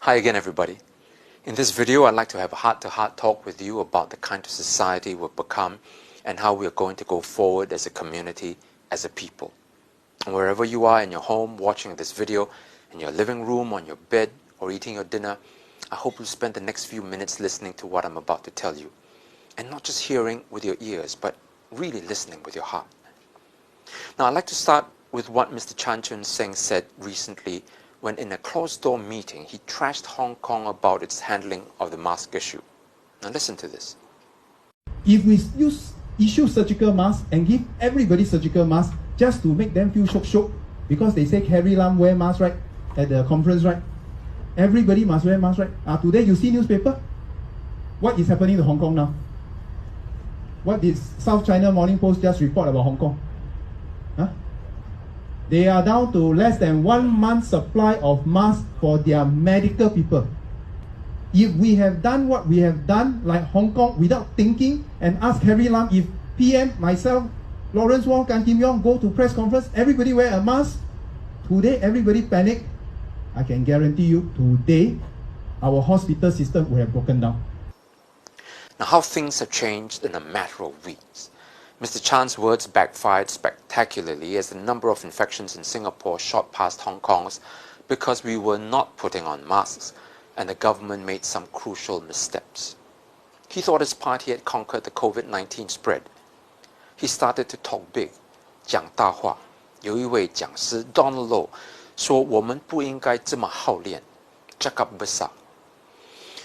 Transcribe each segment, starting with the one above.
Hi again, everybody. In this video, I'd like to have a heart-to-heart talk with you about the kind of society we've become and how we're going to go forward as a community, as a people. And wherever you are in your home, watching this video, in your living room, on your bed, or eating your dinner, I hope you'll spend the next few minutes listening to what I'm about to tell you. And not just hearing with your ears, but really listening with your heart. Now, I'd like to start with what Mr. Chan Chun-sing said recently when in a closed-door meeting, he trashed Hong Kong about its handling of the mask issue. Now listen to this. If we issue surgical masks and give everybody surgical masks just to make them feel shock, because they say Carrie Lam wear mask, right, at the conference, right? Everybody must wear mask, right? Today you see newspaper? What is happening to Hong Kong now? What did South China Morning Post just report about Hong Kong? They are down to less than 1 month's supply of masks for their medical people. If we have done what we have done, like Hong Kong, without thinking, and ask Carrie Lam, if PM, myself, Lawrence Wong, Gan Kim Yong go to press conference, everybody wear a mask. Today, everybody panic. I can guarantee you, today, our hospital system will have broken down. Now, how things have changed in a matter of weeks. Mr. Chan's words backfired spectacularly as the number of infections in Singapore shot past Hong Kong's because we were not putting on masks and the government made some crucial missteps. He thought his party had conquered the COVID-19 spread. He started to talk big, 讲大话。有一位讲师 Donald Low 说我们不应该这么好练 cakap besar.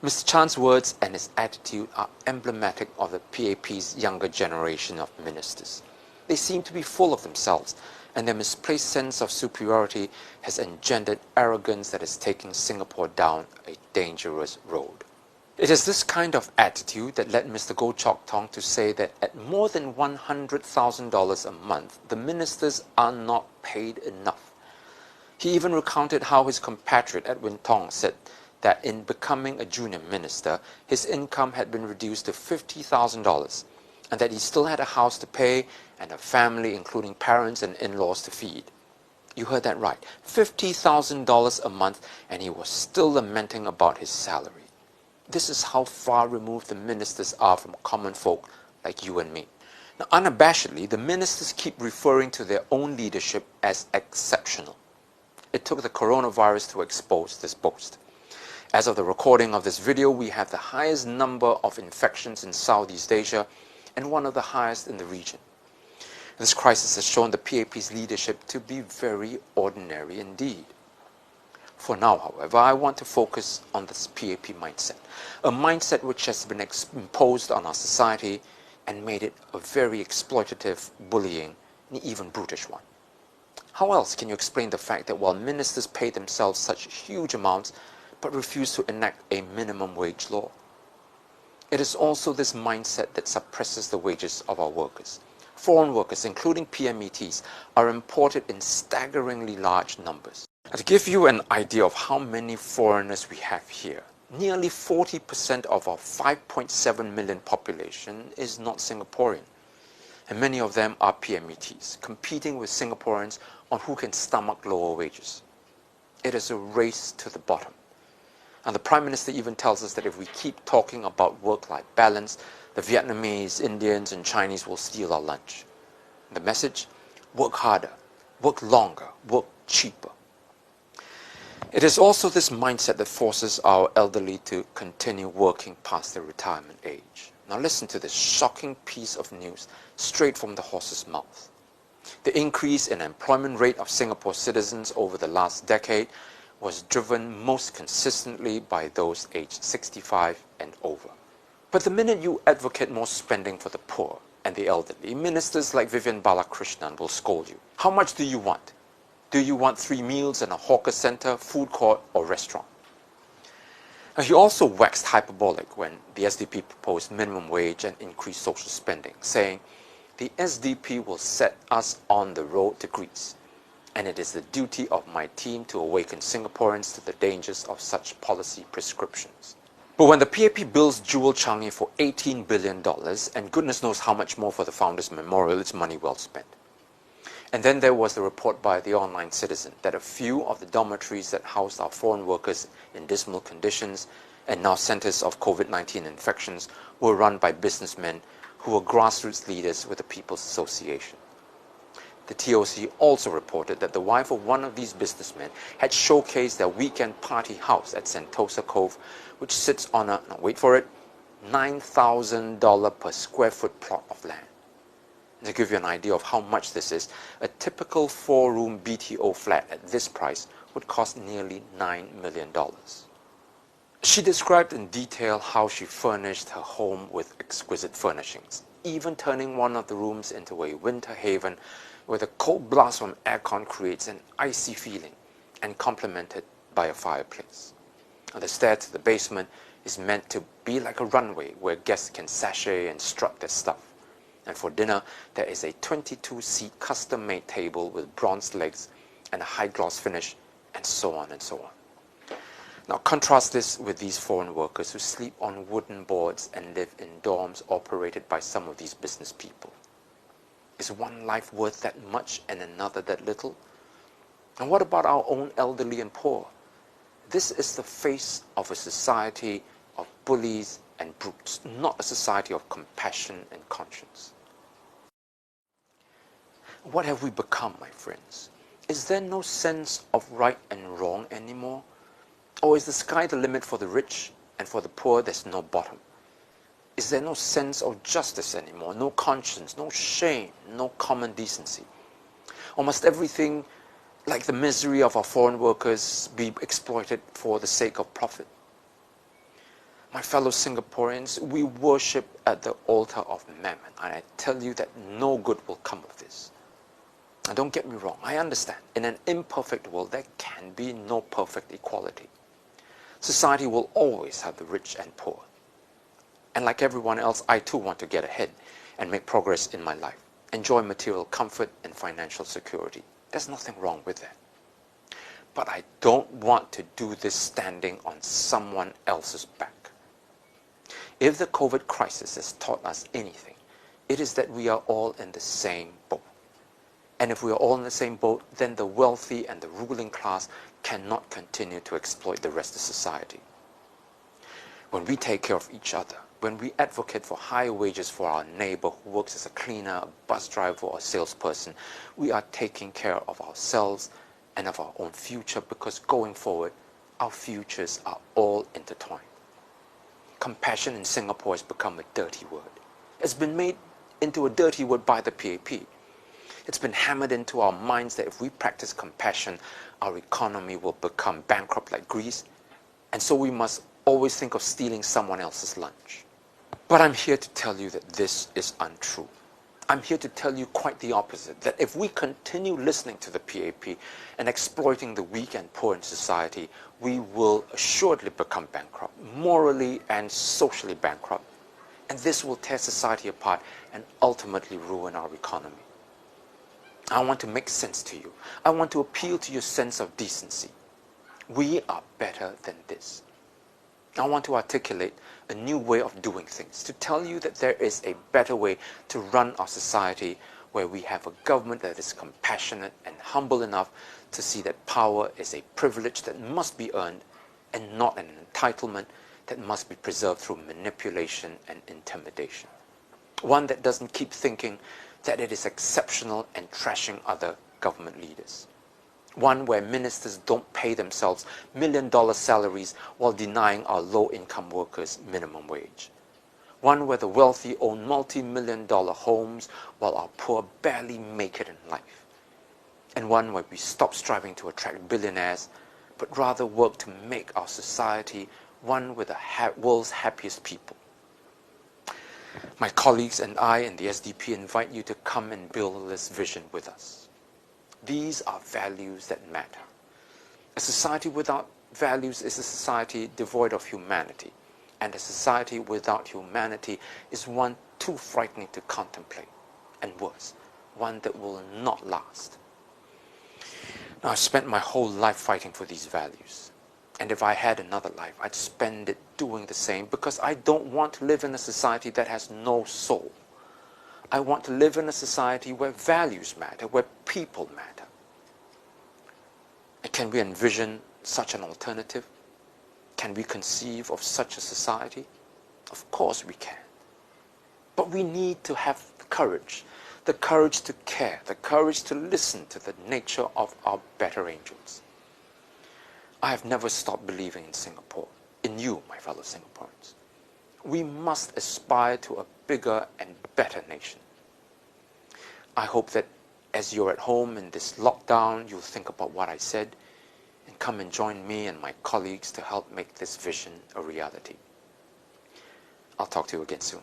Mr. Chan's words and his attitude are emblematic of the PAP's younger generation of ministers. They seem to be full of themselves, and their misplaced sense of superiority has engendered arrogance that is taking Singapore down a dangerous road. It is this kind of attitude that led Mr. Goh Chok Tong to say that at more than $100,000 a month, the ministers are not paid enough. He even recounted how his compatriot Edwin Tong said that in becoming a junior minister, his income had been reduced to $50,000 and that he still had a house to pay and a family including parents and in-laws to feed. You heard that right, $50,000 a month, and he was still lamenting about his salary. This is how far removed the ministers are from common folk like you and me. Now, unabashedly, the ministers keep referring to their own leadership as exceptional. It took the coronavirus to expose this boast. As of the recording of this video, we have the highest number of infections in Southeast Asia and one of the highest in the region. This crisis has shown the PAP's leadership to be very ordinary indeed. For now, however, I want to focus on this PAP mindset, a mindset which has been imposed on our society and made it a very exploitative, bullying, and even brutish one. How else can you explain the fact that while ministers pay themselves such huge amounts but refuse to enact a minimum wage law? It is also this mindset that suppresses the wages of our workers. Foreign workers, including PMETs, are imported in staggeringly large numbers. To give you an idea of how many foreigners we have here, nearly 40% of our 5.7 million population is not Singaporean. And many of them are PMETs, competing with Singaporeans on who can stomach lower wages. It is a race to the bottom. And the Prime Minister even tells us that if we keep talking about work-life balance, the Vietnamese, Indians, and Chinese will steal our lunch. The message? Work harder, work longer, work cheaper. It is also this mindset that forces our elderly to continue working past their retirement age. Now listen to this shocking piece of news straight from the horse's mouth. The increase in employment rate of Singapore citizens over the last decade was driven most consistently by those aged 65 and over. But the minute you advocate more spending for the poor and the elderly, ministers like Vivian Balakrishnan will scold you. How much do you want? Do you want 3 meals in a hawker center, food court, or restaurant? Now, he also waxed hyperbolic when the SDP proposed minimum wage and increased social spending, saying, "The SDP will set us on the road to Greece, and it is the duty of my team to awaken Singaporeans to the dangers of such policy prescriptions." But when the PAP bills Jewel Changi for $18 billion, and goodness knows how much more for the Founders Memorial, it's money well spent. And then there was the report by the Online Citizen that a few of the dormitories that housed our foreign workers in dismal conditions and now centers of COVID-19 infections were run by businessmen who were grassroots leaders with the People's Association. The TOC also reported that the wife of one of these businessmen had showcased their weekend party house at Sentosa Cove, which sits on a, now wait for it, $9,000 per square foot plot of land. To give you an idea of how much this is, a typical 4-room BTO flat at this price would cost nearly $9 million. She described in detail how she furnished her home with exquisite furnishings, even turning one of the rooms into a winter haven where the cold blast from aircon creates an icy feeling and complemented by a fireplace. The stair to the basement is meant to be like a runway where guests can sashay and strut their stuff. And for dinner, there is a 22-seat custom-made table with bronze legs and a high-gloss finish, and so on and so on. Now contrast this with these foreign workers who sleep on wooden boards and live in dorms operated by some of these business people. Is one life worth that much and another that little? And what about our own elderly and poor? This is the face of a society of bullies and brutes, not a society of compassion and conscience. What have we become, my friends? Is there no sense of right and wrong anymore? Or is the sky the limit for the rich, and for the poor there's no bottom? Is there no sense of justice anymore, no conscience, no shame, no common decency? Or must everything, like the misery of our foreign workers, be exploited for the sake of profit? My fellow Singaporeans, we worship at the altar of mammon, and I tell you that no good will come of this. Now, don't get me wrong, I understand. In an imperfect world, there can be no perfect equality. Society will always have the rich and poor. And like everyone else, I too want to get ahead and make progress in my life, enjoy material comfort and financial security. There's nothing wrong with that. But I don't want to do this standing on someone else's back. If the COVID crisis has taught us anything, it is that we are all in the same boat. And if we are all in the same boat, then the wealthy and the ruling class cannot continue to exploit the rest of society. When we take care of each other, when we advocate for higher wages for our neighbor who works as a cleaner, a bus driver, or a salesperson, we are taking care of ourselves and of our own future, because going forward, our futures are all intertwined. Compassion in Singapore has become a dirty word. It's been made into a dirty word by the PAP. It's been hammered into our minds that if we practice compassion, our economy will become bankrupt like Greece, and so we must always think of stealing someone else's lunch. But I'm here to tell you that this is untrue. I'm here to tell you quite the opposite, that if we continue listening to the PAP and exploiting the weak and poor in society, we will assuredly become bankrupt, morally and socially bankrupt. And this will tear society apart and ultimately ruin our economy. I want to make sense to you. I want to appeal to your sense of decency. We are better than this. I want to articulate a new way of doing things, to tell you that there is a better way to run our society, where we have a government that is compassionate and humble enough to see that power is a privilege that must be earned and not an entitlement that must be preserved through manipulation and intimidation. One that doesn't keep thinking that it is exceptional and trashing other government leaders. One where ministers don't pay themselves million-dollar salaries while denying our low-income workers minimum wage. One where the wealthy own multi-million-dollar homes while our poor barely make it in life. And one where we stop striving to attract billionaires, but rather work to make our society one with the world's happiest people. My colleagues and I in the SDP invite you to come and build this vision with us. These are values that matter. A society without values is a society devoid of humanity, and a society without humanity is one too frightening to contemplate, and worse, one that will not last. Now, I've spent my whole life fighting for these values, and if I had another life, I'd spend it doing the same, because I don't want to live in a society that has no soul. I want to live in a society where values matter, where people matter. And can we envision such an alternative? Can we conceive of such a society? Of course we can. But we need to have the courage to care, the courage to listen to the nature of our better angels. I have never stopped believing in Singapore, in you, my fellow Singaporeans. We must aspire to a bigger and better nation. I hope that as you're at home in this lockdown, you'll think about what I said and come and join me and my colleagues to help make this vision a reality. I'll talk to you again soon.